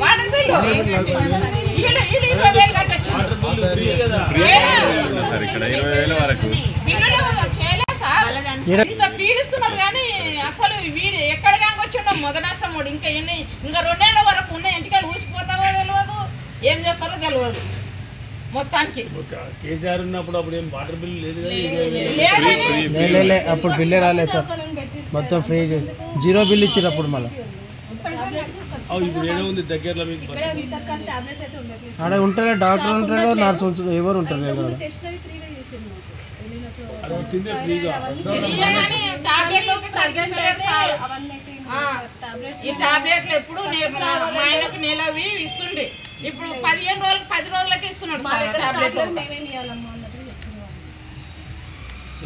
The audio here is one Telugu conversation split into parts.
వాటర్ బిల్లు వీళ్ళు 20,000 కట్టచ్చు. బిల్లులు చేయలేదు సార్, ఇంత పీడిస్తున్నారు. కానీ అసలు వీడు ఎక్కడ కాంగొచ్చిండో మొదనాశ్రముడు. ఇంకా 2 ఏళ్ళ వరకు ఉన్న ఇంటికి ఊసిపోతావో తెలియదు, ఏం చేస్తారో తెలియదు. మొత్తానికి కేసీఆర్ ఉన్నప్పుడు అప్పుడు ఏం వాటర్ బిల్ లేదు, అప్పుడు బిల్లే రాలేదు సార్, మొత్తం ఫ్రీ జీరో బిల్ ఇచ్చారు అప్పుడు. మళ్ళీ ఇప్పుడు ఏదో ఉంది దగ్గరలో మీకు ఆడ ఉంటారా, డాక్టర్ ఉంటారో, నర్స్ ఎవరు ఉంటారు. ఈ టాబ్లెట్లు ఎప్పుడు మా ఆయనకు నెలవి ఇస్తుండే, ఇప్పుడు 15 రోజులకు 10 రోజులకి ఇస్తున్నాడు టాబ్లెట్లు.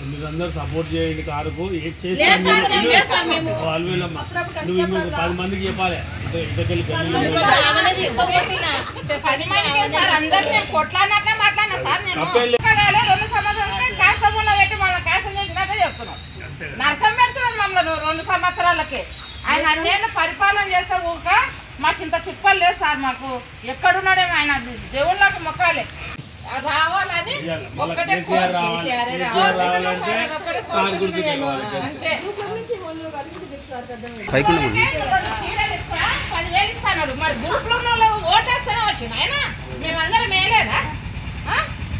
మీరందరూ సపోర్ట్ చేయండి. కారుకు ఏం చేస్తే 10 మందికి చెప్పాలి. 10 మందికి సార్ అందరు నేను కొట్లాడినట్లే మాట్లాడినా సార్. నేను 2 సంవత్సరాలకి కాష్టంలో పెట్టి మళ్ళీ కాష్టం చేసినట్టే చెప్తున్నాను. నరకం పెడుతున్నాడు మమ్మల్ని 2 సంవత్సరాలకి. ఆయన అన్నేళ్ళు పరిపాలన చేస్తే ఊక మాకు ఇంత తిప్పలు లేదు సార్. మాకు ఎక్కడున్నాడేమో ఆయన దేవుళ్ళకి మొక్కాలి రావాలని ఒక్కటే అంతే. చీరలు ఇస్తా 10,000 ఇస్తాడు. మరి గ్రూప్ లో ఓటేస్తేనే వచ్చిన ఆయన మేమందరం వేయలేదా?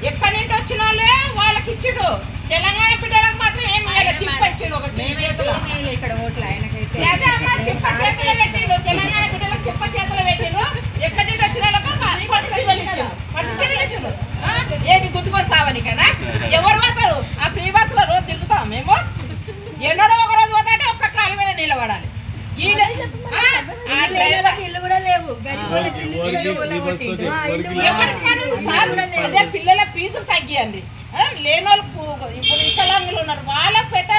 ఎక్కడి నుండి వచ్చిన వాళ్ళే వాళ్ళకి ఇచ్చిండు. తెలంగాణ బిడ్డలకు మాత్రం ఏం వేయలేదు, చిప్ప ఇచ్చిండు. ఒక చేతిలో ఇక్కడ ఓట్లు ఆయనకైతే అదే అమ్మ చిప్ప చేతిలో పెట్టిండు. తెలంగాణ బిడ్డలకు చిప్ప చేతిలో పెట్టిండు. ఎక్కడి నుండి వచ్చిన వాళ్ళకు పట్టు చీరలు ఇచ్చిండు, పట్టు చీరలు ఇచ్చిండు. ఏది గుర్తుకొని సావనికనా? ఎవరు పోతారు? ఆ ఫ్రీ బస్ లో రోజు తిరుగుతాం మేము. ఎన్నడో ఒక రోజు పోతాంటే ఒక్క కాలు మీద నిలబడాలి. అదే పిల్లల ఫీజులు తగ్గియండి. లేని వాళ్ళు ఇప్పుడు వికలాంగులు ఉన్నారు, వాళ్ళకి పెట్టాలి.